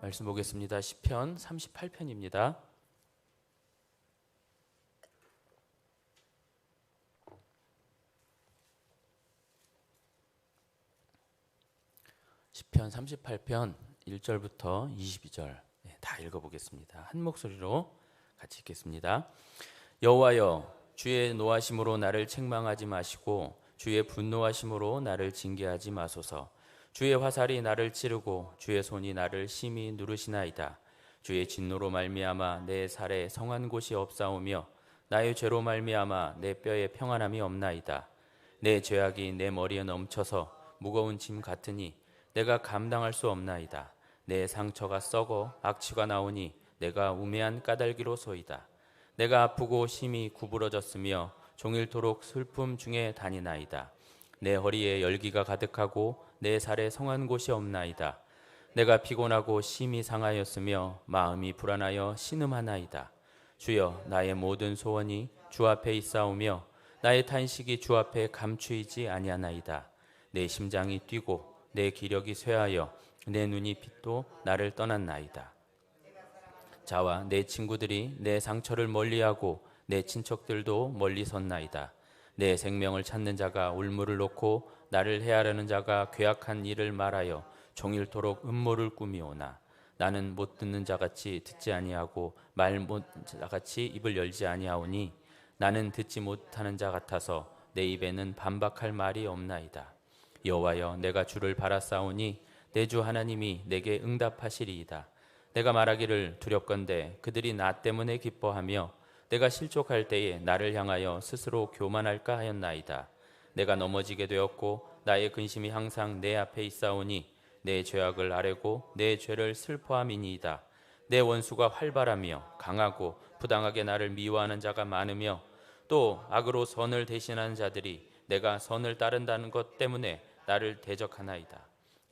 말씀 보겠습니다. 시편 38편입니다. 시편 38편 1절부터 22절 다 읽어보겠습니다. 한 목소리로 같이 읽겠습니다. 여호와여, 주의 노하심으로 나를 책망하지 마시고 주의 분노하심으로 나를 징계하지 마소서. 주의 화살이 나를 찌르고 주의 손이 나를 심히 누르시나이다. 주의 진노로 말미암아 내 살에 성한 곳이 없사오며 나의 죄로 말미암아 내 뼈에 평안함이 없나이다. 내 죄악이 내 머리에 넘쳐서 무거운 짐 같으니 내가 감당할 수 없나이다. 내 상처가 썩어 악취가 나오니 내가 우매한 까닭이로소이다. 내가 아프고 심히 구부러졌으며 종일토록 슬픔 중에 다니나이다. 내 허리에 열기가 가득하고 내 살에 성한 곳이 없나이다. 내가 피곤하고 심히 상하였으며 마음이 불안하여 신음하나이다. 주여, 나의 모든 소원이 주 앞에 있사오며 나의 탄식이 주 앞에 감추이지 아니하나이다. 내 심장이 뛰고 내 기력이 쇠하여 내 눈이 빛도 나를 떠났나이다. 자와 내 친구들이 내 상처를 멀리하고 내 친척들도 멀리 섰나이다. 내 생명을 찾는 자가 울무를 놓고 나를 해하려는 자가 괴악한 일을 말하여 종일토록 음모를 꾸미오나 나는 못 듣는 자같이 듣지 아니하고 말 못 자같이 입을 열지 아니하오니 나는 듣지 못하는 자 같아서 내 입에는 반박할 말이 없나이다. 여호와여, 내가 주를 바라싸우니 내 주 하나님이 내게 응답하시리이다. 내가 말하기를 두렵건대 그들이 나 때문에 기뻐하며 내가 실족할 때에 나를 향하여 스스로 교만할까 하였나이다. 내가 넘어지게 되었고 나의 근심이 항상 내 앞에 있사오니 내 죄악을 아뢰고 내 죄를 슬퍼함이니이다. 내 원수가 활발하며 강하고 부당하게 나를 미워하는 자가 많으며 또 악으로 선을 대신하는 자들이 내가 선을 따른다는 것 때문에 나를 대적하나이다.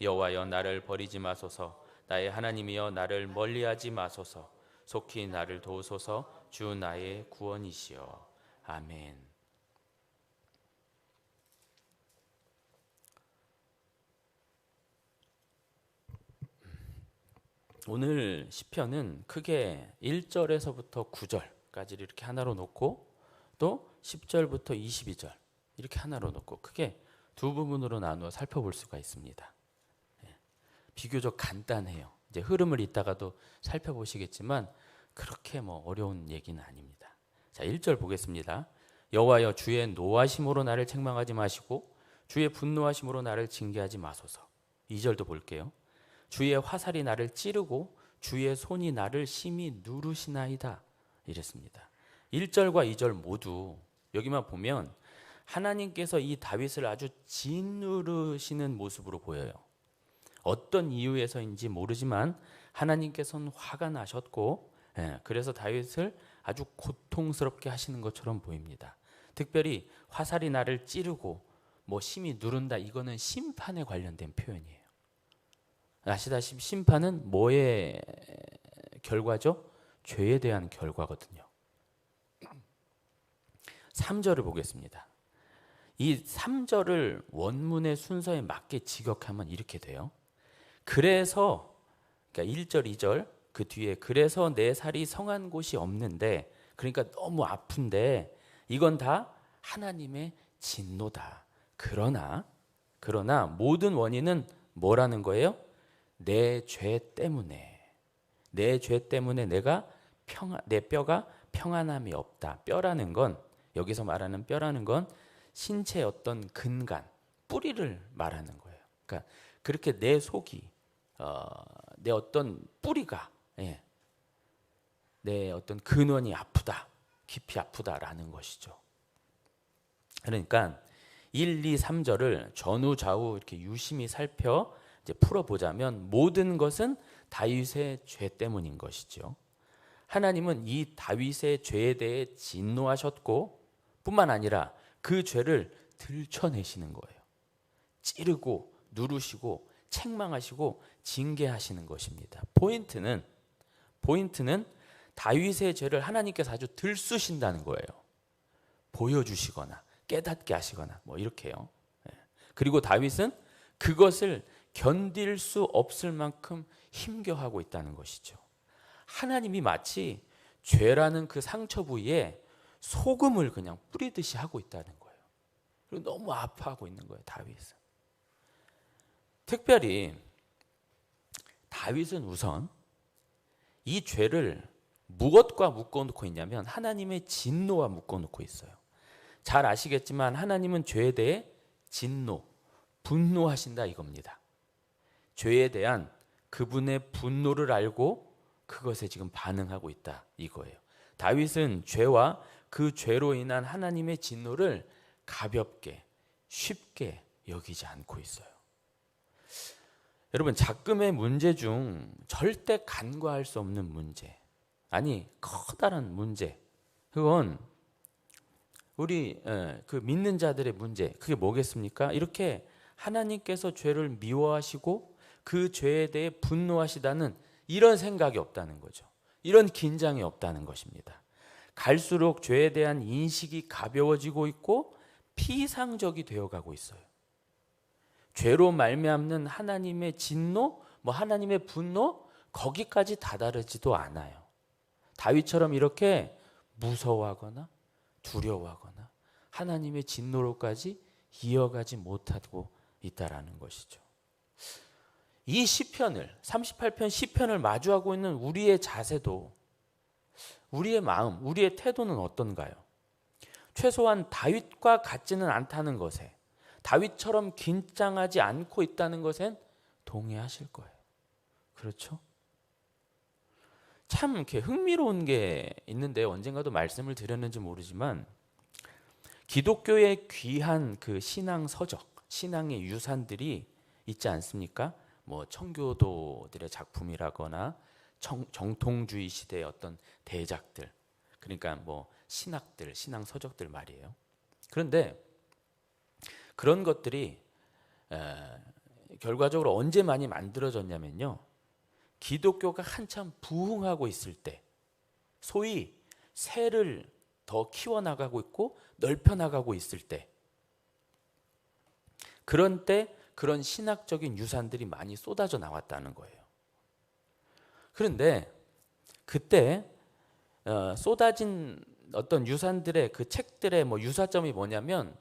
여호와여, 나를 버리지 마소서. 나의 하나님이여, 나를 멀리하지 마소서. 속히 나를 도우소서. 주 나의 구원이시여. 아멘. 오늘 시편은 크게 1절에서부터 9절까지를 이렇게 하나로 놓고 또 10절부터 22절 이렇게 하나로 놓고 크게 두 부분으로 나누어 살펴볼 수가 있습니다. 비교적 간단해요. 이제 흐름을 이따가도 살펴보시겠지만 그렇게 어려운 얘기는 아닙니다. 자, 1절 보겠습니다. 여호와여, 주의 노하심으로 나를 책망하지 마시고 주의 분노하심으로 나를 징계하지 마소서. 2절도 볼게요. 주의 화살이 나를 찌르고 주의 손이 나를 심히 누르시나이다. 이랬습니다. 1절과 2절 모두 여기만 보면 하나님께서 이 다윗을 아주 짓누르시는 모습으로 보여요. 어떤 이유에서인지 모르지만 하나님께서는 화가 나셨고 그래서 다윗을 아주 고통스럽게 하시는 것처럼 보입니다. 특별히 화살이 나를 찌르고 심히 누른다, 이거는 심판에 관련된 표현이에요. 아시다시피 심판은 뭐의 결과죠? 죄에 대한 결과거든요. 3절을 보겠습니다. 이 3절을 원문의 순서에 맞게 직역하면 이렇게 돼요. 그래서, 그러니까 1절, 2절 그 뒤에 그래서 내 살이 성한 곳이 없는데, 그러니까 너무 아픈데 이건 다 하나님의 진노다. 그러나 모든 원인은 뭐라는 거예요? 내 죄 때문에. 내 죄 때문에 내 뼈가 평안함이 없다. 뼈라는 건, 여기서 말하는 뼈라는 건 신체의 어떤 근간, 뿌리를 말하는 거예요. 그러니까 그렇게 내 속이, 내 어떤 뿌리가, 내 어떤 근원이 아프다, 깊이 아프다라는 것이죠. 그러니까 1, 2, 3절을 전후 좌우 이렇게 유심히 살펴 이제 풀어보자면 모든 것은 다윗의 죄 때문인 것이죠. 하나님은 이 다윗의 죄에 대해 진노하셨고 뿐만 아니라 그 죄를 들춰내시는 거예요. 찌르고 누르시고 책망하시고 징계하시는 것입니다. 포인트는 다윗의 죄를 하나님께서 아주 들쑤신다는 거예요. 보여주시거나 깨닫게 하시거나 이렇게요. 그리고 다윗은 그것을 견딜 수 없을 만큼 힘겨워하고 있다는 것이죠. 하나님이 마치 죄라는 그 상처 부위에 소금을 그냥 뿌리듯이 하고 있다는 거예요. 그리고 너무 아파하고 있는 거예요, 다윗은. 특별히 다윗은 우선 이 죄를 무엇과 묶어놓고 있냐면 하나님의 진노와 묶어놓고 있어요. 잘 아시겠지만 하나님은 죄에 대해 진노, 분노하신다 이겁니다. 죄에 대한 그분의 분노를 알고 그것에 지금 반응하고 있다 이거예요. 다윗은 죄와 그 죄로 인한 하나님의 진노를 가볍게, 쉽게 여기지 않고 있어요. 여러분, 작금의 문제 중 절대 간과할 수 없는 문제, 아니 커다란 문제, 그건 우리 그 믿는 자들의 문제, 그게 뭐겠습니까? 이렇게 하나님께서 죄를 미워하시고 그 죄에 대해 분노하시다는 이런 생각이 없다는 거죠. 이런 긴장이 없다는 것입니다. 갈수록 죄에 대한 인식이 가벼워지고 있고 피상적이 되어가고 있어요. 죄로 말미암는 하나님의 진노, 하나님의 분노, 거기까지 다다르지도 않아요. 다윗처럼 이렇게 무서워하거나 두려워하거나 하나님의 진노로까지 이어가지 못하고 있다라는 것이죠. 이 시편을 38편 시편을 마주하고 있는 우리의 자세도, 우리의 마음, 우리의 태도는 어떤가요? 최소한 다윗과 같지는 않다는 것에, 다윗처럼 긴장하지 않고 있다는 것엔 동의하실 거예요. 그렇죠? 참 이렇게 흥미로운 게 있는데 언젠가도 말씀을 드렸는지 모르지만 기독교의 귀한 그 신앙 서적, 신앙의 유산들이 있지 않습니까? 청교도들의 작품이라거나 정통주의 시대의 어떤 대작들, 그러니까 신학들, 신앙 서적들 말이에요. 그런데 그런 것들이 결과적으로 언제 많이 만들어졌냐면요, 기독교가 한참 부흥하고 있을 때, 소위 새를 더 키워나가고 있고 넓혀나가고 있을 때, 그런 때 그런 신학적인 유산들이 많이 쏟아져 나왔다는 거예요. 그런데 그때 쏟아진 어떤 유산들의 그 책들의 유사점이 뭐냐면,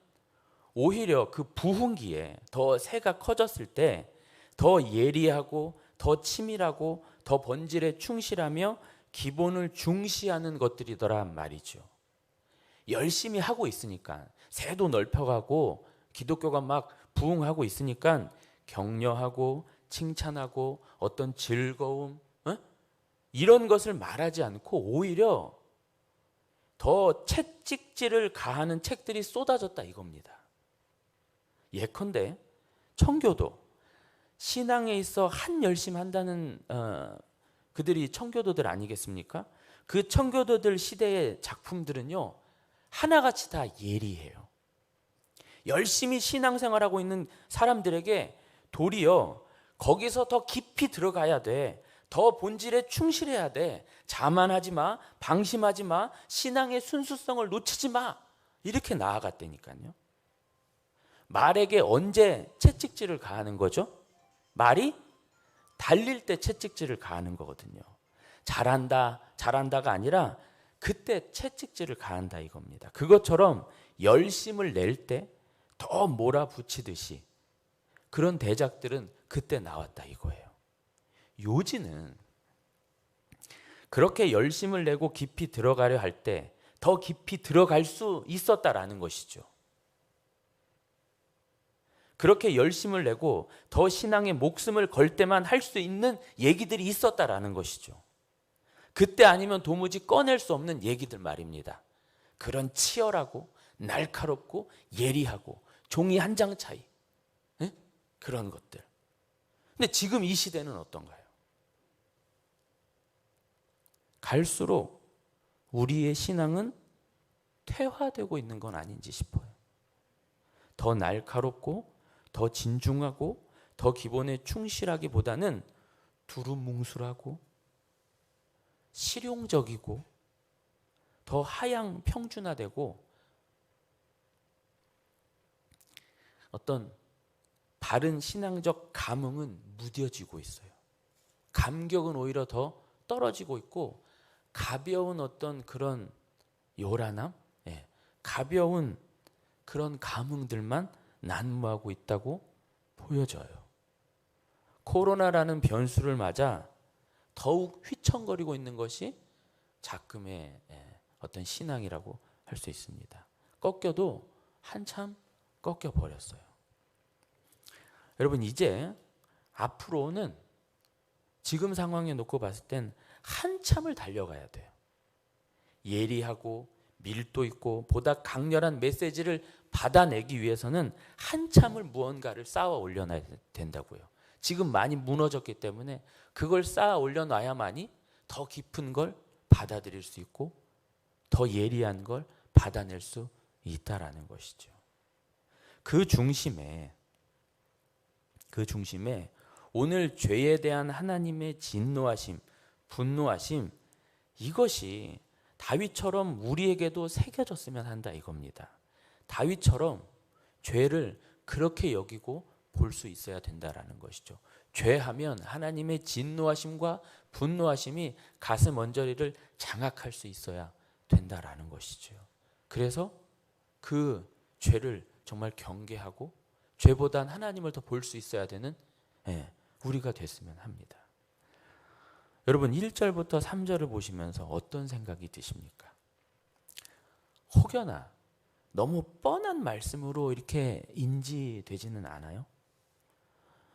오히려 그 부흥기에 더 새가 커졌을 때 더 예리하고 더 치밀하고 더 본질에 충실하며 기본을 중시하는 것들이더란 말이죠. 열심히 하고 있으니까, 새도 넓혀가고 기독교가 막 부흥하고 있으니까 격려하고 칭찬하고 어떤 즐거움, 이런 것을 말하지 않고 오히려 더 채찍질을 가하는 책들이 쏟아졌다 이겁니다. 예컨대 청교도, 신앙에 있어 한 열심 한다는 그들이 청교도들 아니겠습니까? 그 청교도들 시대의 작품들은요, 하나같이 다 예리해요. 열심히 신앙생활하고 있는 사람들에게 도리어 거기서 더 깊이 들어가야 돼. 더 본질에 충실해야 돼. 자만하지 마. 방심하지 마. 신앙의 순수성을 놓치지 마. 이렇게 나아갔다니까요. 말에게 언제 채찍질을 가하는 거죠? 말이 달릴 때 채찍질을 가하는 거거든요. 잘한다, 잘한다가 아니라 그때 채찍질을 가한다 이겁니다. 그것처럼 열심을 낼 때 더 몰아붙이듯이 그런 대작들은 그때 나왔다 이거예요. 요지는 그렇게 열심을 내고 깊이 들어가려 할 때 더 깊이 들어갈 수 있었다라는 것이죠. 그렇게 열심을 내고 더 신앙에 목숨을 걸 때만 할 수 있는 얘기들이 있었다라는 것이죠. 그때 아니면 도무지 꺼낼 수 없는 얘기들 말입니다. 그런 치열하고 날카롭고 예리하고 종이 한 장 차이, 그런 것들. 근데 지금 이 시대는 어떤가요? 갈수록 우리의 신앙은 퇴화되고 있는 건 아닌지 싶어요. 더 날카롭고 더 진중하고 더 기본에 충실하기보다는 두루뭉술하고 실용적이고 더 하향 평준화되고 어떤 바른 신앙적 감흥은 무뎌지고 있어요. 감격은 오히려 더 떨어지고 있고 가벼운 어떤 그런 요란함, 가벼운 그런 감흥들만 난무하고 있다고 보여져요. 코로나라는 변수를 맞아 더욱 휘청거리고 있는 것이 작금의 어떤 신앙이라고 할 수 있습니다. 꺾여도 한참 꺾여버렸어요. 여러분, 이제 앞으로는 지금 상황에 놓고 봤을 땐 한참을 달려가야 돼요. 예리하고 밀도 있고 보다 강렬한 메시지를 받아내기 위해서는 한참을 무언가를 쌓아 올려놔야 된다고요. 지금 많이 무너졌기 때문에 그걸 쌓아 올려놔야만이 더 깊은 걸 받아들일 수 있고 더 예리한 걸 받아낼 수 있다라는 것이죠. 그 중심에 오늘 죄에 대한 하나님의 진노하심, 분노하심, 이것이 다윗처럼 우리에게도 새겨졌으면 한다 이겁니다. 다윗처럼 죄를 그렇게 여기고 볼 수 있어야 된다라는 것이죠. 죄하면 하나님의 진노하심과 분노하심이 가슴 언저리를 장악할 수 있어야 된다라는 것이죠. 그래서 그 죄를 정말 경계하고 죄보단 하나님을 더 볼 수 있어야 되는 우리가 됐으면 합니다. 여러분, 1절부터 3절을 보시면서 어떤 생각이 드십니까? 혹여나 너무 뻔한 말씀으로 이렇게 인지되지는 않아요?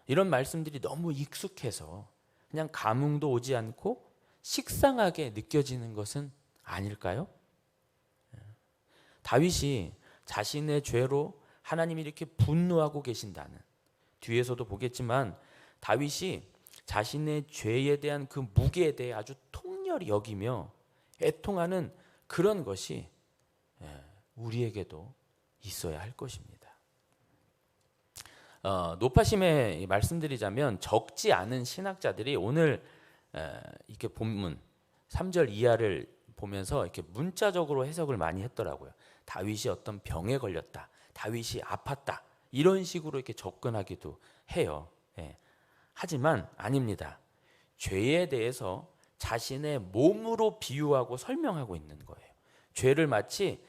이런 말씀들이 너무 익숙해서 그냥 감흥도 오지 않고 식상하게 느껴지는 것은 아닐까요? 다윗이 자신의 죄로 하나님이 이렇게 분노하고 계신다는, 뒤에서도 보겠지만 다윗이 자신의 죄에 대한 그 무게에 대해 아주 통렬히 여기며 애통하는 그런 것이 우리에게도 있어야 할 것입니다. 노파심에 말씀드리자면 적지 않은 신학자들이 오늘 이렇게 본문 3절 이하를 보면서 이렇게 문자적으로 해석을 많이 했더라고요. 다윗이 어떤 병에 걸렸다, 다윗이 아팠다, 이런 식으로 이렇게 접근하기도 해요. 하지만 아닙니다. 죄에 대해서 자신의 몸으로 비유하고 설명하고 있는 거예요. 죄를 마치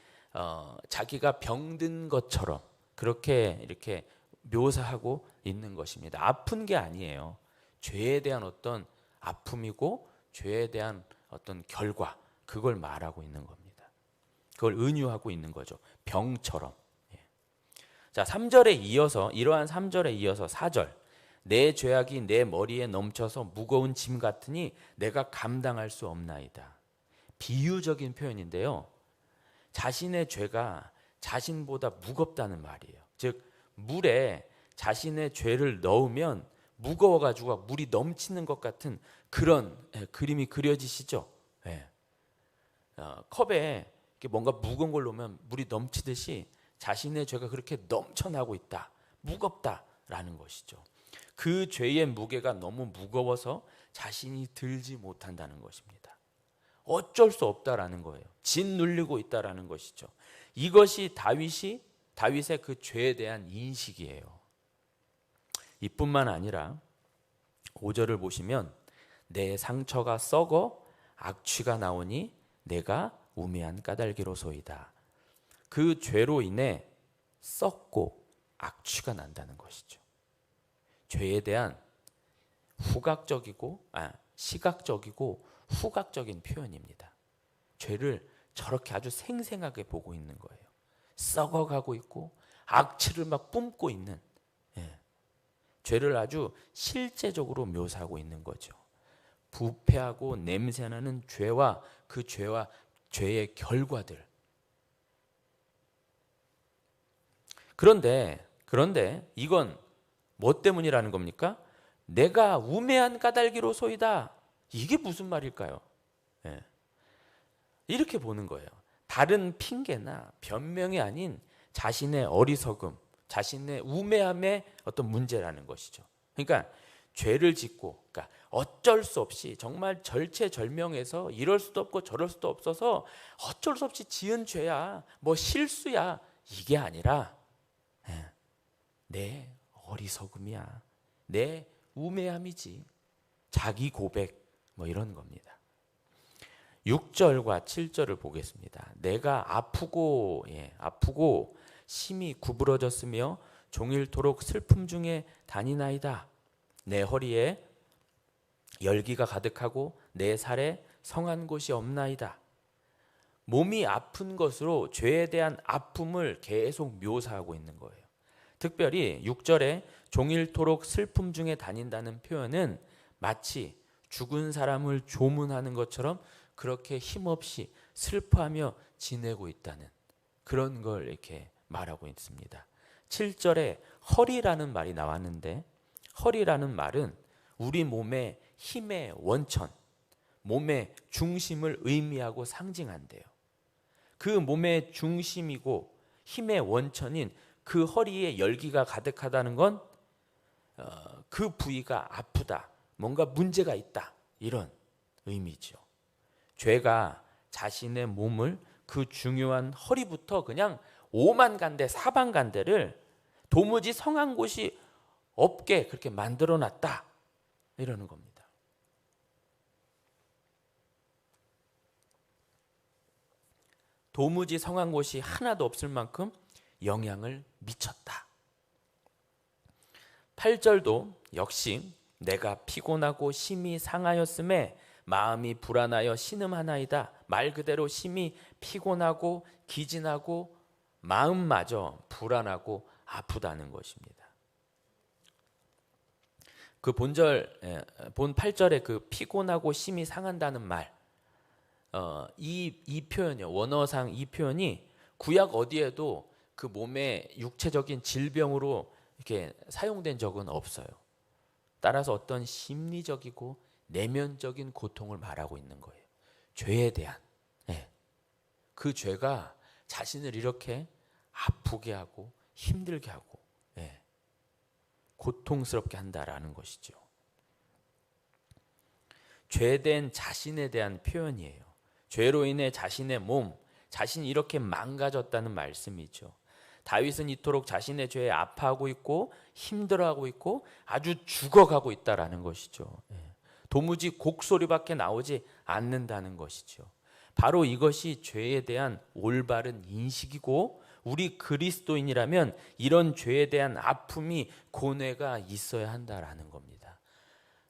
자기가 병든 것처럼 그렇게 이렇게 묘사하고 있는 것입니다. 아픈 게 아니에요. 죄에 대한 어떤 아픔이고 죄에 대한 어떤 결과, 그걸 말하고 있는 겁니다. 그걸 은유하고 있는 거죠. 병처럼. 자, 3절에 이어서, 이러한 3절에 이어서 4절, 내 죄악이 내 머리에 넘쳐서 무거운 짐 같으니 내가 감당할 수 없나이다. 비유적인 표현인데요, 자신의 죄가 자신보다 무겁다는 말이에요. 즉 물에 자신의 죄를 넣으면 무거워가지고 물이 넘치는 것 같은 그런 그림이 그려지시죠? 컵에 뭔가 무거운 걸 넣으면 물이 넘치듯이 자신의 죄가 그렇게 넘쳐나고 있다, 무겁다라는 것이죠. 그 죄의 무게가 너무 무거워서 자신이 들지 못한다는 것입니다. 어쩔 수 없다라는 거예요. 짓눌리고 있다라는 것이죠. 이것이 다윗의 그 죄에 대한 인식이에요. 이뿐만 아니라 5절을 보시면 내 상처가 썩어 악취가 나오니 내가 우매한 까닭이로소이다. 그 죄로 인해 썩고 악취가 난다는 것이죠. 죄에 대한 시각적이고 후각적인 표현입니다. 죄를 저렇게 아주 생생하게 보고 있는 거예요. 썩어가고 있고 악취를 막 뿜고 있는, 죄를 아주 실제적으로 묘사하고 있는 거죠. 부패하고 냄새나는 죄와 그 죄의 결과들. 그런데 이건 뭐 때문이라는 겁니까? 내가 우매한 까닭이로소이다. 이게 무슨 말일까요? 이렇게 보는 거예요. 다른 핑계나 변명이 아닌 자신의 어리석음, 자신의 우매함의 어떤 문제라는 것이죠. 그러니까 죄를 짓고, 그러니까 어쩔 수 없이 정말 절체절명해서 이럴 수도 없고 저럴 수도 없어서 어쩔 수 없이 지은 죄야, 뭐 실수야, 이게 아니라 내 어리석음이야. 내 우매함이지. 자기 고백 뭐 이런 겁니다. 6절과 7절을 보겠습니다. 내가 아프고 심히 구부러졌으며 종일토록 슬픔 중에 다니나이다. 내 허리에 열기가 가득하고 내 살에 성한 곳이 없나이다. 몸이 아픈 것으로 죄에 대한 아픔을 계속 묘사하고 있는 거예요. 특별히 6절에 종일토록 슬픔 중에 다닌다는 표현은 마치 죽은 사람을 조문하는 것처럼 그렇게 힘없이 슬퍼하며 지내고 있다는 그런 걸 이렇게 말하고 있습니다. 7절에 허리라는 말이 나왔는데 허리라는 말은 우리 몸의 힘의 원천, 몸의 중심을 의미하고 상징한대요. 그 몸의 중심이고 힘의 원천인 그 허리에 열기가 가득하다는 건 그 부위가 아프다, 뭔가 문제가 있다, 이런 의미죠. 죄가 자신의 몸을 그 중요한 허리부터 그냥 오만간대 사방간대를 도무지 성한 곳이 없게 그렇게 만들어놨다, 이러는 겁니다. 도무지 성한 곳이 하나도 없을 만큼 영향을 미쳤다. 8절도 역시 내가 피곤하고 심히 상하였음에 마음이 불안하여 신음하나이다. 말 그대로 심히 피곤하고 기진하고 마음마저 불안하고 아프다는 것입니다. 그 본 8절에 그 피곤하고 심히 상한다는 말, 이 표현이요, 원어상 이 표현이 구약 어디에도 그 몸의 육체적인 질병으로 이렇게 사용된 적은 없어요. 따라서 어떤 심리적이고 내면적인 고통을 말하고 있는 거예요. 죄에 대한, 그 죄가 자신을 이렇게 아프게 하고 힘들게 하고 고통스럽게 한다라는 것이죠. 죄된 자신에 대한 표현이에요. 죄로 인해 자신의 몸, 자신이 이렇게 망가졌다는 말씀이죠. 다윗은 이토록 자신의 죄에 아파하고 있고 힘들어하고 있고 아주 죽어가고 있다라는 것이죠. 도무지 곡소리밖에 나오지 않는다는 것이죠. 바로 이것이 죄에 대한 올바른 인식이고 우리 그리스도인이라면 이런 죄에 대한 아픔이 고뇌가 있어야 한다라는 겁니다.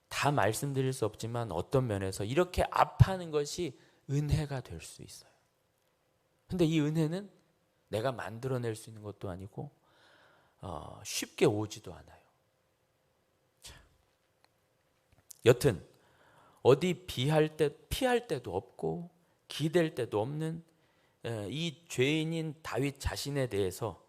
다 말씀드릴 수 없지만 어떤 면에서 이렇게 아파하는 것이 은혜가 될 수 있어요. 근데 이 은혜는 내가 만들어낼 수 있는 것도 아니고 쉽게 오지도 않아요. 여튼 어디 피할 데도 없고 기댈 데도 없는 이 죄인인 다윗 자신에 대해서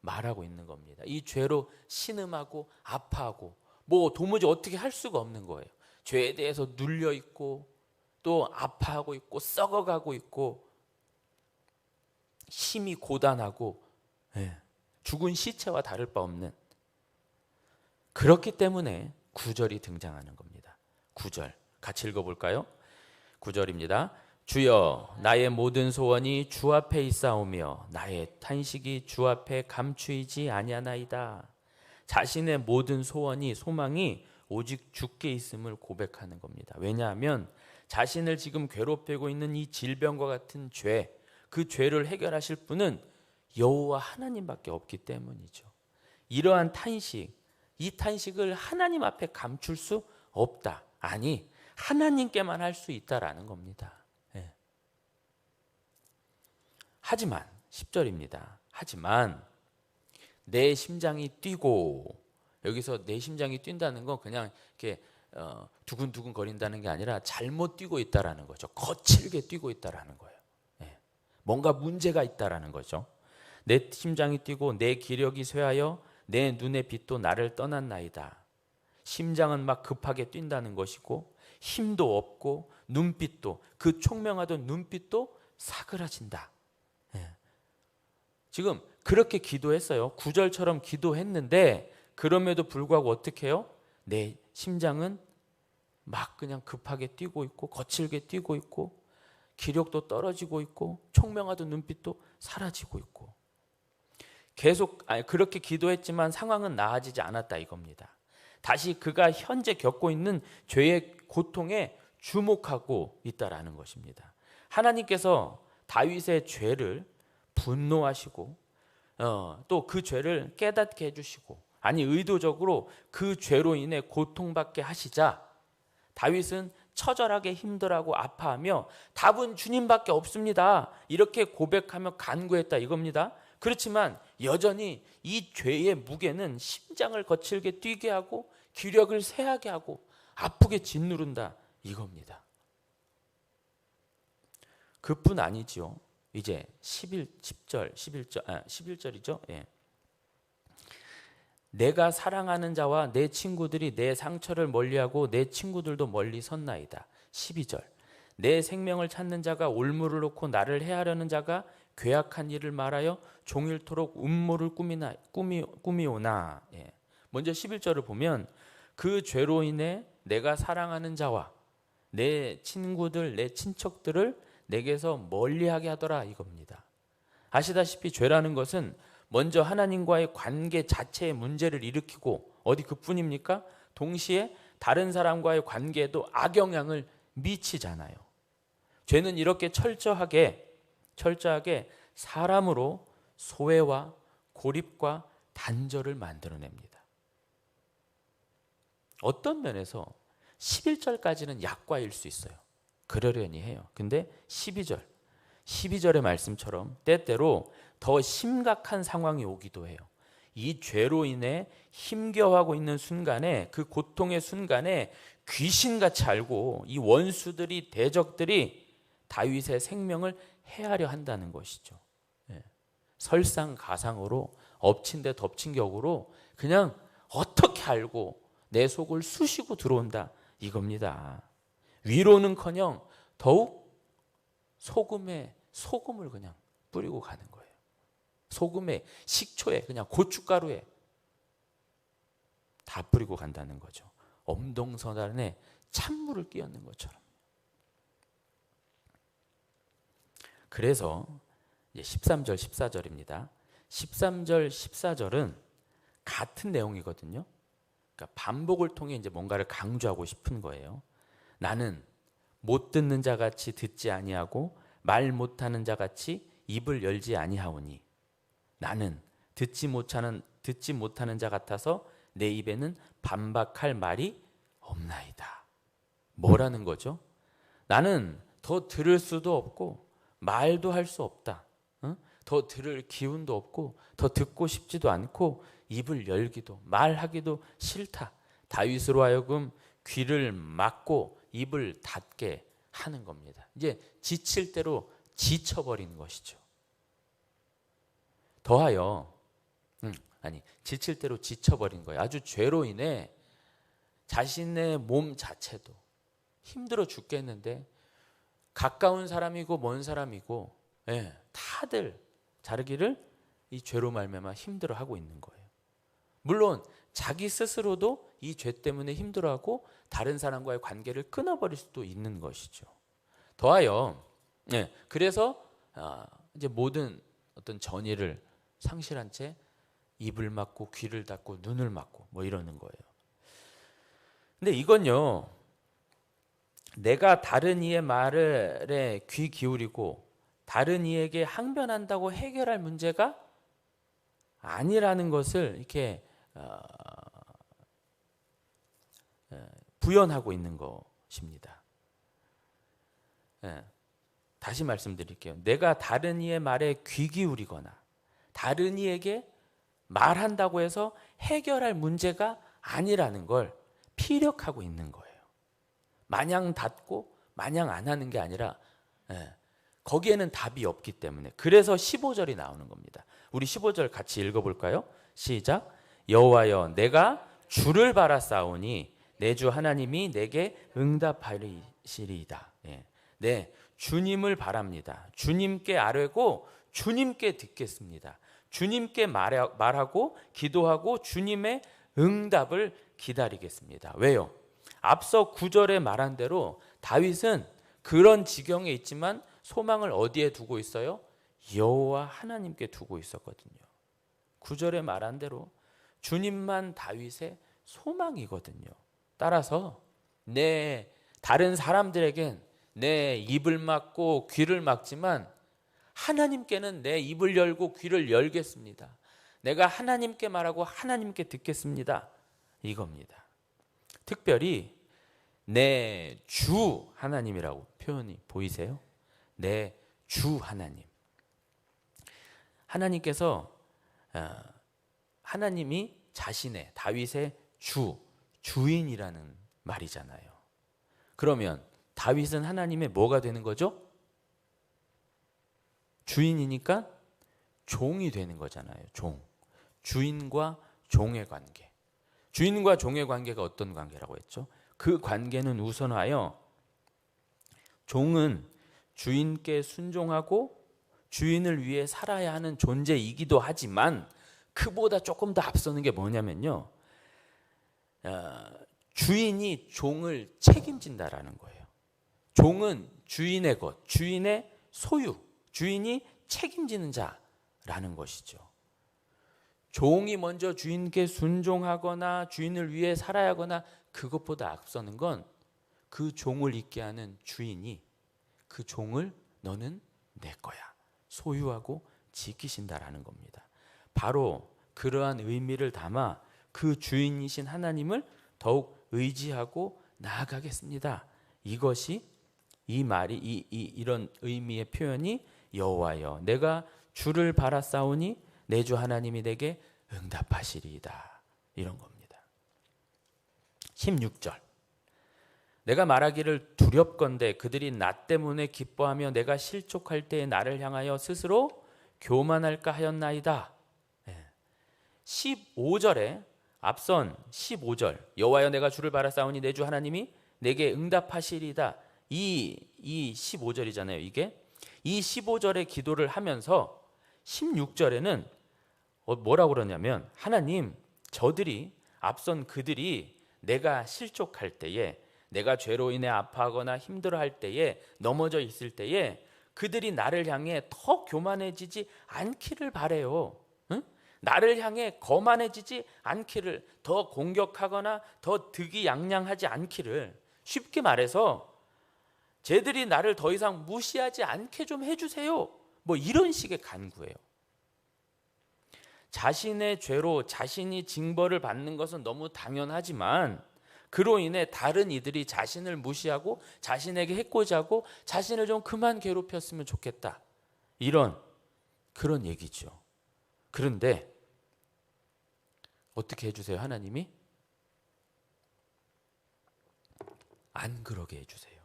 말하고 있는 겁니다. 이 죄로 신음하고 아파하고 뭐 도무지 어떻게 할 수가 없는 거예요. 죄에 대해서 눌려 있고 또 아파하고 있고 썩어가고 있고 심히 고단하고 죽은 시체와 다를 바 없는, 그렇기 때문에 9절이 등장하는 겁니다. 9절 같이 읽어볼까요? 9절입니다. 주여 나의 모든 소원이 주 앞에 있사오며 나의 탄식이 주 앞에 감추이지 아니하나이다. 자신의 모든 소원이 소망이 오직 주께 있음을 고백하는 겁니다. 왜냐하면 자신을 지금 괴롭히고 있는 이 질병과 같은 죄, 그 죄를 해결하실 분은 여호와 하나님밖에 없기 때문이죠. 이러한 탄식, 이 탄식을 하나님 앞에 감출 수 없다. 아니, 하나님께만 할 수 있다라는 겁니다. 하지만 10절입니다. 하지만 내 심장이 뛰고, 여기서 내 심장이 뛴다는 건 그냥 이렇게 두근두근 거린다는 게 아니라 잘못 뛰고 있다라는 거죠. 거칠게 뛰고 있다라는 거예요. 뭔가 문제가 있다라는 거죠. 내 심장이 뛰고 내 기력이 쇠하여 내 눈의 빛도 나를 떠났나이다. 심장은 막 급하게 뛴다는 것이고 힘도 없고 눈빛도, 그 총명하던 눈빛도 사그라진다. 지금 그렇게 기도했어요. 9절처럼 기도했는데 그럼에도 불구하고 어떻게 해요? 내 심장은 막 그냥 급하게 뛰고 있고 거칠게 뛰고 있고 기력도 떨어지고 있고 총명하던 눈빛도 사라지고 있고, 계속 그렇게 기도했지만 상황은 나아지지 않았다 이겁니다. 다시 그가 현재 겪고 있는 죄의 고통에 주목하고 있다라는 것입니다. 하나님께서 다윗의 죄를 분노하시고 또 그 죄를 깨닫게 해주시고 의도적으로 그 죄로 인해 고통받게 하시자 다윗은 처절하게 힘들어하고 아파하며 답은 주님밖에 없습니다. 이렇게 고백하며 간구했다 이겁니다. 그렇지만 여전히 이 죄의 무게는 심장을 거칠게 뛰게 하고 기력을 쇠하게 하고 아프게 짓누른다 이겁니다. 그뿐 아니지요. 이제 11절이죠. 예. 내가 사랑하는 자와 내 친구들이 내 상처를 멀리하고 내 친구들도 멀리 섰나이다. 12절. 내 생명을 찾는 자가 올무를 놓고 나를 해하려는 자가 괴악한 일을 말하여 종일토록 음모를 꾸미오나. 예. 먼저 11절을 보면 그 죄로 인해 내가 사랑하는 자와 내 친구들, 내 친척들을 내게서 멀리하게 하더라 이겁니다. 아시다시피 죄라는 것은 먼저 하나님과의 관계 자체의 문제를 일으키고 어디 그뿐입니까? 동시에 다른 사람과의 관계에도 악영향을 미치잖아요. 죄는 이렇게 철저하게 사람으로 소외와 고립과 단절을 만들어냅니다. 어떤 면에서 11절까지는 약과일 수 있어요. 그러려니 해요. 근데 12절의 말씀처럼 때때로 더 심각한 상황이 오기도 해요. 이 죄로 인해 힘겨워하고 있는 순간에 그 고통의 순간에 귀신같이 알고 이 원수들이 대적들이 다윗의 생명을 해하려 한다는 것이죠. 설상가상으로 엎친 데 덮친 격으로 그냥 어떻게 알고 내 속을 쑤시고 들어온다 이겁니다. 위로는커녕 더욱 소금을 그냥 뿌리고 가는 거예요. 소금에 식초에 그냥 고춧가루에 다 뿌리고 간다는 거죠. 엄동설안에 찬물을 끼얹는 것처럼. 그래서 이제 13절 14절입니다. 13절 14절은 같은 내용이거든요. 그러니까 반복을 통해 이제 뭔가를 강조하고 싶은 거예요. 나는 못 듣는 자 같이 듣지 아니하고 말 못하는 자 같이 입을 열지 아니하오니 나는 듣지 못하는 자 같아서 내 입에는 반박할 말이 없나이다. 뭐라는 거죠? 나는 더 들을 수도 없고 말도 할 수 없다. 더 들을 기운도 없고 더 듣고 싶지도 않고 입을 열기도 말하기도 싫다. 다윗으로 하여금 귀를 막고 입을 닫게 하는 겁니다. 이제 지칠 대로 지쳐버린 것이죠. 더하여 지칠 대로 지쳐버린 거예요. 아주 죄로 인해 자신의 몸 자체도 힘들어 죽겠는데 가까운 사람이고 먼 사람이고 다들 자르기를 이 죄로 말미암아 힘들어하고 있는 거예요. 물론 자기 스스로도 이 죄 때문에 힘들어하고 다른 사람과의 관계를 끊어버릴 수도 있는 것이죠. 더하여 그래서 이제 모든 어떤 전의를 상실한 채 입을 막고 귀를 닫고 눈을 막고 뭐 이러는 거예요. 근데 이건요, 내가 다른 이의 말에 귀 기울이고 다른 이에게 항변한다고 해결할 문제가 아니라는 것을 이렇게 부연하고 있는 것입니다. 다시 말씀드릴게요. 내가 다른 이의 말에 귀 기울이거나 다른 이에게 말한다고 해서 해결할 문제가 아니라는 걸 피력하고 있는 거예요. 마냥 닫고 마냥 안 하는 게 아니라 거기에는 답이 없기 때문에. 그래서 15절이 나오는 겁니다. 우리 15절 같이 읽어볼까요? 시작. 여호와여 내가 주를 바라싸우니 내 주 하나님이 내게 응답하시리이다. 네, 주님을 바랍니다. 주님께 아뢰고 주님께 듣겠습니다. 주님께 말하고 기도하고 주님의 응답을 기다리겠습니다. 왜요? 앞서 9절에 말한 대로 다윗은 그런 지경에 있지만 소망을 어디에 두고 있어요? 여호와 하나님께 두고 있었거든요. 9절에 말한 대로 주님만 다윗의 소망이거든요. 따라서 다른 사람들에겐 내 입을 막고 귀를 막지만 하나님께는 내 입을 열고 귀를 열겠습니다. 내가 하나님께 말하고 하나님께 듣겠습니다. 이겁니다. 특별히 내 주 하나님이라고 표현이 보이세요? 내 주 하나님. 하나님께서 하나님이 자신의 다윗의 주인이라는 말이잖아요. 그러면 다윗은 하나님의 뭐가 되는 거죠? 주인이니까 종이 되는 거잖아요. 주인과 종의 관계. 주인과 종의 관계가 어떤 관계라고 했죠? 그 관계는 우선하여 종은 주인께 순종하고 주인을 위해 살아야 하는 존재이기도 하지만 그보다 조금 더 앞서는 게 뭐냐면요. 주인이 종을 책임진다라는 거예요. 종은 주인의 것, 주인의 소유, 주인이 책임지는 자라는 것이죠. 종이 먼저 주인께 순종하거나 주인을 위해 살아야 하거나 그것보다 앞서는 건 그 종을 있게 하는 주인이 그 종을 너는 내 거야 소유하고 지키신다라는 겁니다. 바로 그러한 의미를 담아 그 주인이신 하나님을 더욱 의지하고 나아가겠습니다. 이것이 이 말이 이런 의미의 표현이 여호와여 내가 주를 바라싸우니 내 주 하나님이 내게 응답하시리이다. 이런 겁니다. 16절 내가 말하기를 두렵건대 그들이 나 때문에 기뻐하며 내가 실족할 때에 나를 향하여 스스로 교만할까 하였나이다. 15절에 앞선 15절 여호와여 내가 주를 바라싸우니 내 주 하나님이 내게 응답하시리이다. 이 15절이잖아요. 이게 이 15절의 기도를 하면서 16절에는 뭐라고 그러냐면 하나님 저들이 앞선 그들이 내가 실족할 때에 내가 죄로 인해 아파하거나 힘들어할 때에 넘어져 있을 때에 그들이 나를 향해 더 교만해지지 않기를 바래요. 응? 나를 향해 거만해지지 않기를 더 공격하거나 더 득이양양하지 않기를 쉽게 말해서 쟤들이 나를 더 이상 무시하지 않게 좀 해주세요. 뭐 이런 식의 간구예요. 자신의 죄로 자신이 징벌을 받는 것은 너무 당연하지만 그로 인해 다른 이들이 자신을 무시하고 자신에게 해코지 하고 자신을 좀 그만 괴롭혔으면 좋겠다. 그런 얘기죠. 그런데 어떻게 해주세요? 하나님이? 안 그러게 해주세요.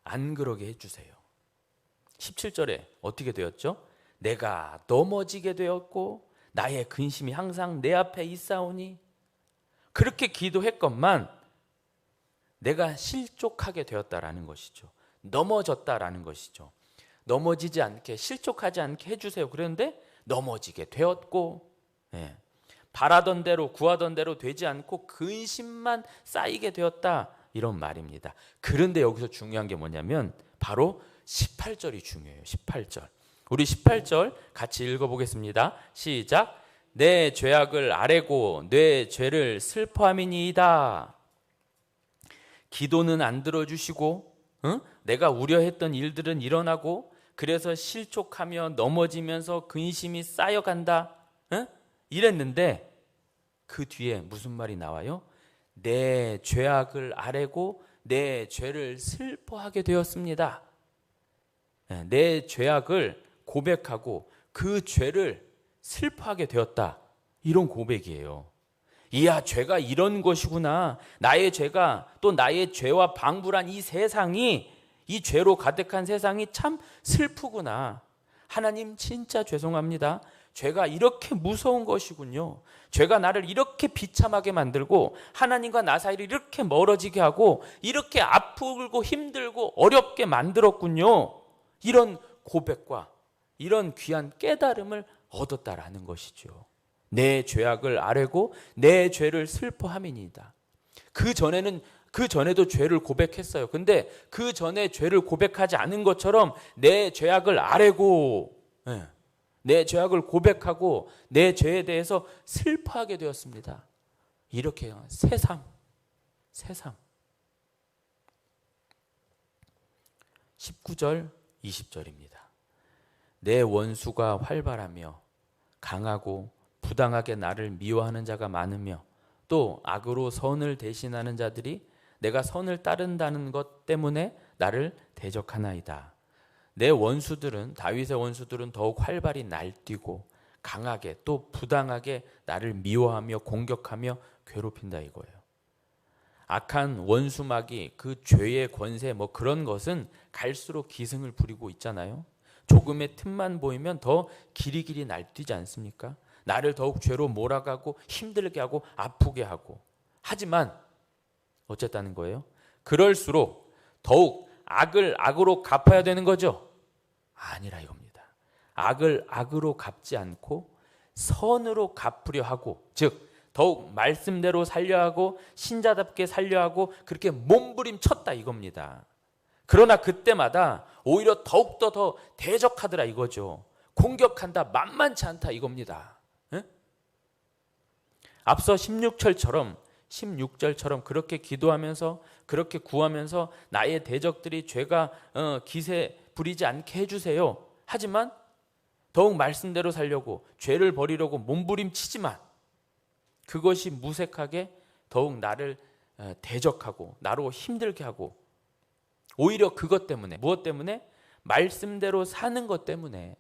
안 그러게 해주세요. 17절에 어떻게 되었죠? 내가 넘어지게 되었고 나의 근심이 항상 내 앞에 있사오니 그렇게 기도했건만 내가 실족하게 되었다라는 것이죠. 넘어졌다라는 것이죠. 넘어지지 않게 실족하지 않게 해주세요. 그런데 넘어지게 되었고 바라던 대로 구하던 대로 되지 않고 근심만 쌓이게 되었다 이런 말입니다. 그런데 여기서 중요한 게 뭐냐면 바로 18절이 중요해요. 18절 우리 18절 같이 읽어보겠습니다. 시작. 내 죄악을 아뢰고 내 죄를 슬퍼함이니이다. 기도는 안 들어주시고 내가 우려했던 일들은 일어나고 그래서 실족하며 넘어지면서 근심이 쌓여간다. 이랬는데 그 뒤에 무슨 말이 나와요? 내 죄악을 아뢰고 내 죄를 슬퍼하게 되었습니다. 내 죄악을 고백하고 그 죄를 슬퍼하게 되었다. 이런 고백이에요. 이야 죄가 이런 것이구나. 나의 죄가 또 나의 죄와 방불한 이 세상이 이 죄로 가득한 세상이 참 슬프구나. 하나님 진짜 죄송합니다. 죄가 이렇게 무서운 것이군요. 죄가 나를 이렇게 비참하게 만들고 하나님과 나 사이를 이렇게 멀어지게 하고 이렇게 아프고 힘들고 어렵게 만들었군요. 이런 고백과 이런 귀한 깨달음을 얻었다라는 것이죠. 내 죄악을 아뢰고 내 죄를 슬퍼함이니이다. 그 전에도 죄를 고백했어요. 근데 그 전에 죄를 고백하지 않은 것처럼 내 죄악을 아뢰고 내 죄악을 고백하고 내 죄에 대해서 슬퍼하게 되었습니다. 이렇게요. 새삼 19절 20절입니다. 내 원수가 활발하며 강하고 부당하게 나를 미워하는 자가 많으며 또 악으로 선을 대신하는 자들이 내가 선을 따른다는 것 때문에 나를 대적하나이다. 내 원수들은, 다윗의 원수들은 더욱 활발히 날뛰고 강하게 또 부당하게 나를 미워하며 공격하며 괴롭힌다 이거예요. 악한 원수막이 그 죄의 권세 뭐 그런 것은 갈수록 기승을 부리고 있잖아요. 조금의 틈만 보이면 더 길이길이 날뛰지 않습니까? 나를 더욱 죄로 몰아가고 힘들게 하고 아프게 하고. 하지만 어쨌다는 거예요? 그럴수록 더욱 악을 악으로 갚아야 되는 거죠? 아니라 이겁니다. 악을 악으로 갚지 않고 선으로 갚으려 하고, 즉 더욱 말씀대로 살려 하고 신자답게 살려 하고 그렇게 몸부림쳤다 이겁니다. 그러나 그때마다 오히려 더욱더 더 대적하더라 이거죠. 공격한다, 만만치 않다 이겁니다. 에? 앞서 16절처럼 그렇게 기도하면서 그렇게 구하면서 나의 대적들이 죄가 기세 부리지 않게 해주세요. 하지만 더욱 말씀대로 살려고 죄를 버리려고 몸부림치지만 그것이 무색하게 더욱 나를 대적하고 나로 힘들게 하고, 오히려 그것 때문에, 무엇 때문에? 말씀대로 사는 것 때문에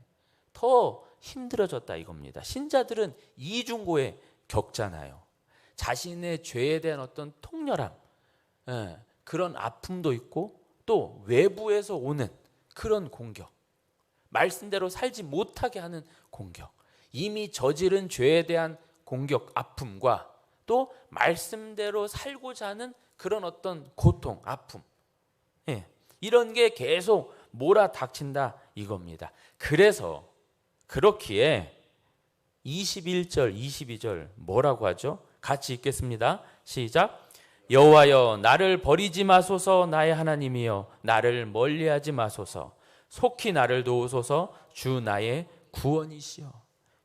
더 힘들어졌다 이겁니다. 신자들은 이중고에 겪잖아요. 자신의 죄에 대한 어떤 통렬함, 그런 아픔도 있고 또 외부에서 오는 그런 공격, 말씀대로 살지 못하게 하는 공격, 이미 저지른 죄에 대한 공격, 아픔과 또 말씀대로 살고자 하는 그런 어떤 고통, 아픔, 이런 게 계속 몰아닥친다 이겁니다. 그래서 그렇기에 21절, 22절 뭐라고 하죠? 같이 읽겠습니다. 시작. 여호와여 나를 버리지 마소서. 나의 하나님이여 나를 멀리하지 마소서. 속히 나를 도우소서. 주 나의 구원이시여.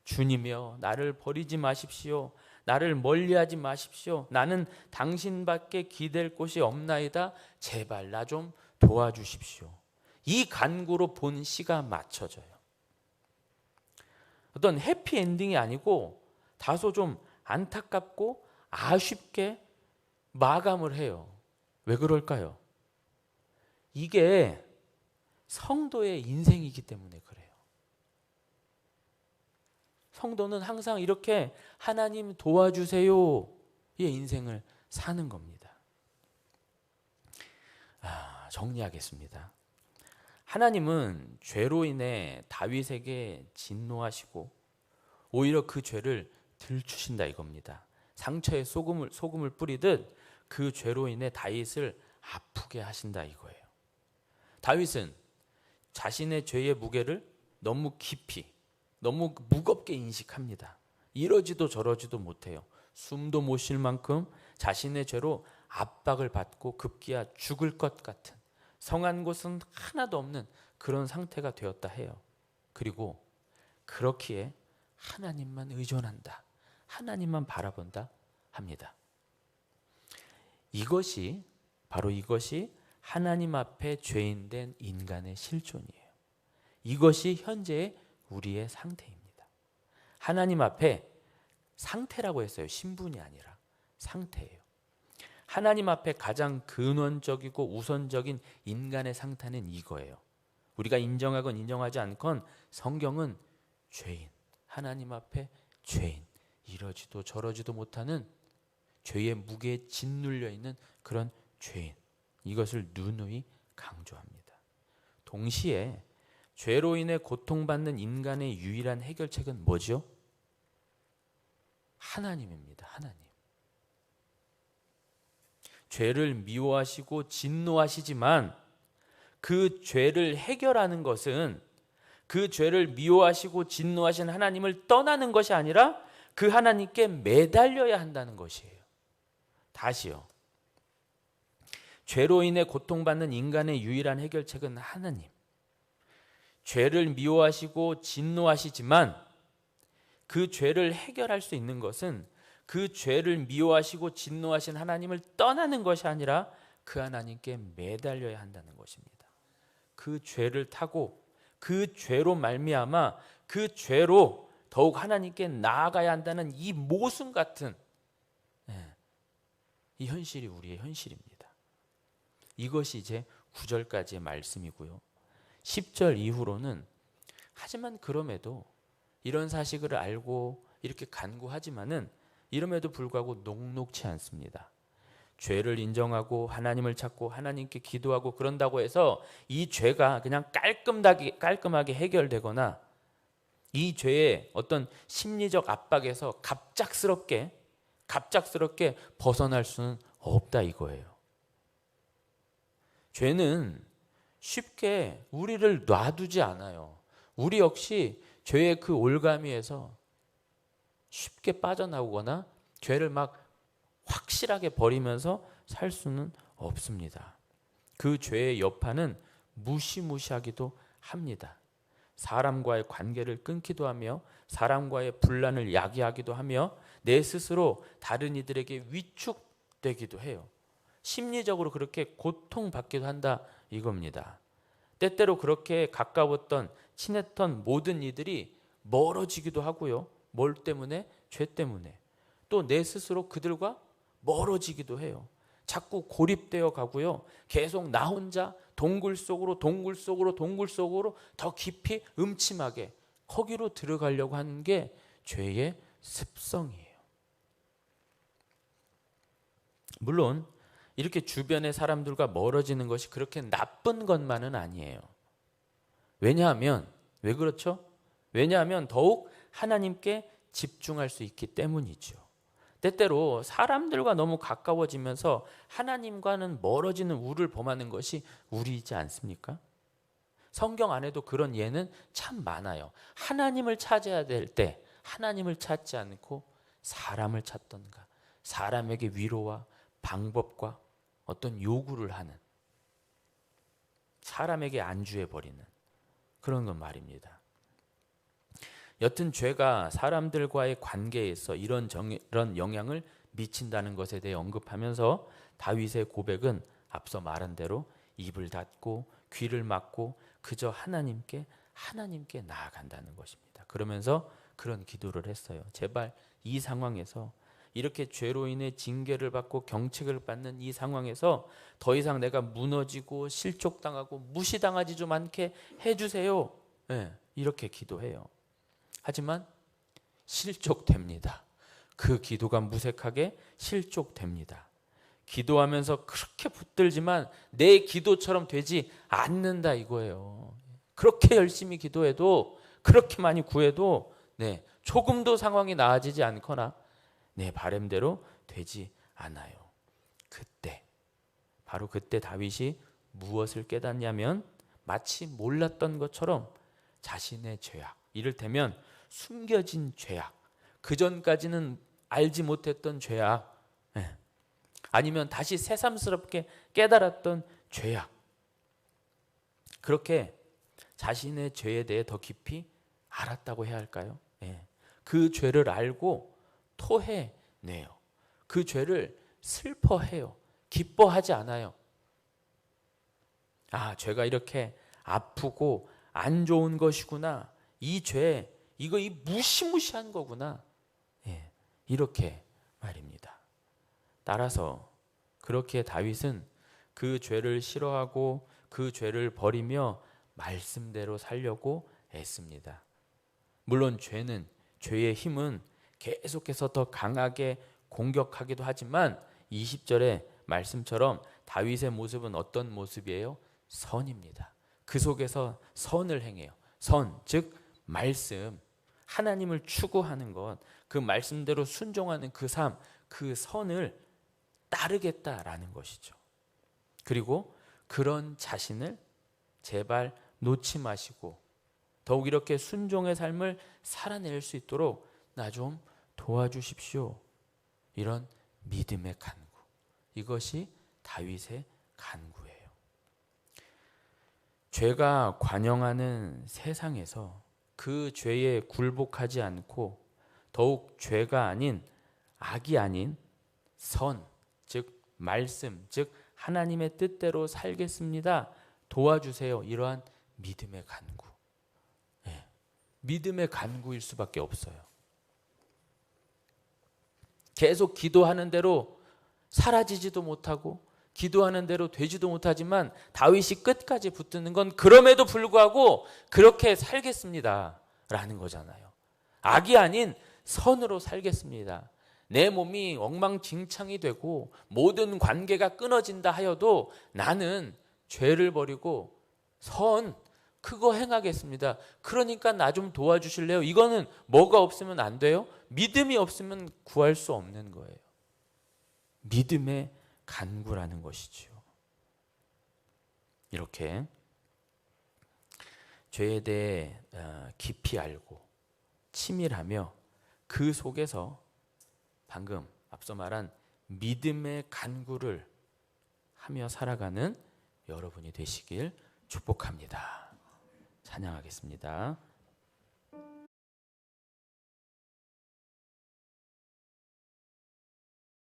주님이여 나를 버리지 마십시오. 나를 멀리하지 마십시오. 나는 당신밖에 기댈 곳이 없나이다. 제발 나 좀 도와주십시오. 이 간구로 본 시가 맞춰져요. 어떤 해피엔딩이 아니고 다소 좀 안타깝고 아쉽게 마감을 해요. 왜 그럴까요? 이게 성도의 인생이기 때문에 그래요. 성도는 항상 이렇게 하나님 도와주세요의 인생을 사는 겁니다. 정리하겠습니다. 하나님은 죄로 인해 다윗에게 진노하시고 오히려 그 죄를 들추신다 이겁니다. 상처에 소금을 뿌리듯 그 죄로 인해 다윗을 아프게 하신다 이거예요. 다윗은 자신의 죄의 무게를 너무 깊이, 너무 무겁게 인식합니다. 이러지도 저러지도 못해요. 숨도 못 쉴 만큼 자신의 죄로 압박을 받고 급기야 죽을 것 같은, 성한 곳은 하나도 없는 그런 상태가 되었다 해요. 그리고 그렇기에 하나님만 의존한다, 하나님만 바라본다 합니다. 바로 이것이 하나님 앞에 죄인된 인간의 실존이에요. 이것이 현재의 우리의 상태입니다. 하나님 앞에, 상태라고 했어요. 신분이 아니라 상태예요. 하나님 앞에 가장 근원적이고 우선적인 인간의 상태는 이거예요. 우리가 인정하건 인정하지 않건 성경은 죄인, 하나님 앞에 죄인, 이러지도 저러지도 못하는 죄의 무게에 짓눌려 있는 그런 죄인, 이것을 누누이 강조합니다. 동시에 죄로 인해 고통받는 인간의 유일한 해결책은 뭐죠? 하나님입니다. 하나님. 죄를 미워하시고 진노하시지만 그 죄를 해결하는 것은 그 죄를 미워하시고 진노하신 하나님을 떠나는 것이 아니라 그 하나님께 매달려야 한다는 것이에요. 다시요. 죄로 인해 고통받는 인간의 유일한 해결책은 하나님. 죄를 미워하시고 진노하시지만 그 죄를 해결할 수 있는 것은 그 죄를 미워하시고 진노하신 하나님을 떠나는 것이 아니라 그 하나님께 매달려야 한다는 것입니다. 그 죄를 타고 그 죄로 말미암아 그 죄로 더욱 하나님께 나아가야 한다는 이 모순 같은 이 현실이 우리의 현실입니다. 이것이 이제 9절까지의 말씀이고요. 10절 이후로는 하지만 그럼에도 이런 사실을 알고 이렇게 간구하지만은 이럼에도 불구하고 녹록치 않습니다. 죄를 인정하고 하나님을 찾고 하나님께 기도하고 그런다고 해서 이 죄가 그냥 깔끔하게 해결되거나 이 죄의 어떤 심리적 압박에서 갑작스럽게 벗어날 수는 없다 이거예요. 죄는 쉽게 우리를 놔두지 않아요. 우리 역시 죄의 그 올가미에서 쉽게 빠져나오거나 죄를 막 확실하게 버리면서 살 수는 없습니다. 그 죄의 여파는 무시무시하기도 합니다. 사람과의 관계를 끊기도 하며 사람과의 분란을 야기하기도 하며 내 스스로 다른 이들에게 위축되기도 해요. 심리적으로 그렇게 고통받기도 한다 이겁니다. 때때로 그렇게 가까웠던 친했던 모든 이들이 멀어지기도 하고요. 뭘 때문에? 죄 때문에. 또 내 스스로 그들과 멀어지기도 해요. 자꾸 고립되어 가고요. 계속 나 혼자 동굴 속으로 더 깊이 음침하게 거기로 들어가려고 하는 게 죄의 습성이에요. 물론 이렇게 주변의 사람들과 멀어지는 것이 그렇게 나쁜 것만은 아니에요. 왜냐하면 왜 그렇죠? 왜냐하면 더욱 하나님께 집중할 수 있기 때문이죠. 때때로 사람들과 너무 가까워지면서 하나님과는 멀어지는 우리를 범하는 것이 우리이지 않습니까? 성경 안에도 그런 예는 참 많아요. 하나님을 찾아야 될 때 하나님을 찾지 않고 사람을 찾던가 사람에게 위로와 방법과 어떤 요구를 하는 사람에게 안주해버리는 그런 건 말입니다. 여튼 죄가 사람들과의 관계에서 이런 영향을 미친다는 것에 대해 언급하면서 다윗의 고백은 앞서 말한 대로 입을 닫고 귀를 막고 그저 하나님께 나아간다는 것입니다. 그러면서 그런 기도를 했어요. 제발 이 상황에서 이렇게 죄로 인해 징계를 받고 경책을 받는 이 상황에서 더 이상 내가 무너지고 실족당하고 무시당하지 좀 않게 해주세요. 네, 이렇게 기도해요. 하지만 실족됩니다. 그 기도가 무색하게 실족됩니다. 기도하면서 그렇게 붙들지만 내 기도처럼 되지 않는다 이거예요. 그렇게 열심히 기도해도 그렇게 많이 구해도 조금도 상황이 나아지지 않거나 내 바람대로 되지 않아요. 바로 그때 다윗이 무엇을 깨닫냐면 마치 몰랐던 것처럼 자신의 죄악, 이를테면 숨겨진 죄악, 그전까지는 알지 못했던 죄악, 아니면 다시 새삼스럽게 깨달았던 죄악, 그렇게 자신의 죄에 대해 더 깊이 알았다고 해야 할까요? 그 죄를 알고 토해내요. 그 죄를 슬퍼해요. 기뻐하지 않아요. 아, 죄가 이렇게 아프고 안 좋은 것이구나. 이 죄, 이 무시무시한 거구나. 이렇게 말입니다. 따라서 그렇게 다윗은 그 죄를 싫어하고 그 죄를 버리며 말씀대로 살려고 애씁니다. 물론 죄의 힘은 계속해서 더 강하게 공격하기도 하지만 20절의 말씀처럼 다윗의 모습은 어떤 모습이에요? 선입니다. 그 속에서 선을 행해요. 선, 즉 말씀, 하나님을 추구하는 것, 그 말씀대로 순종하는 그 삶, 그 선을 따르겠다라는 것이죠. 그리고 그런 자신을 제발 놓지 마시고 더욱 이렇게 순종의 삶을 살아낼 수 있도록 나 좀 도와주십시오. 이런 믿음의 간구. 이것이 다윗의 간구예요. 죄가 관영하는 세상에서 그 죄에 굴복하지 않고 더욱 죄가 아닌 악이 아닌 선, 즉 말씀, 즉 하나님의 뜻대로 살겠습니다. 도와주세요. 이러한 믿음의 간구. 예, 믿음의 간구일 수밖에 없어요. 계속 기도하는 대로 사라지지도 못하고 기도하는 대로 되지도 못하지만 다윗이 끝까지 붙드는 건 그럼에도 불구하고 그렇게 살겠습니다 라는 거잖아요. 악이 아닌 선으로 살겠습니다. 내 몸이 엉망진창이 되고 모든 관계가 끊어진다 하여도 나는 죄를 버리고 선 그거 행하겠습니다. 그러니까 나 좀 도와주실래요? 이거는 뭐가 없으면 안 돼요? 믿음이 없으면 구할 수 없는 거예요. 믿음의 간구라는 것이지요. 이렇게 죄에 대해 깊이 알고 치밀하며 그 속에서 방금 앞서 말한 믿음의 간구를 하며 살아가는 여러분이 되시길 축복합니다. 찬양하겠습니다.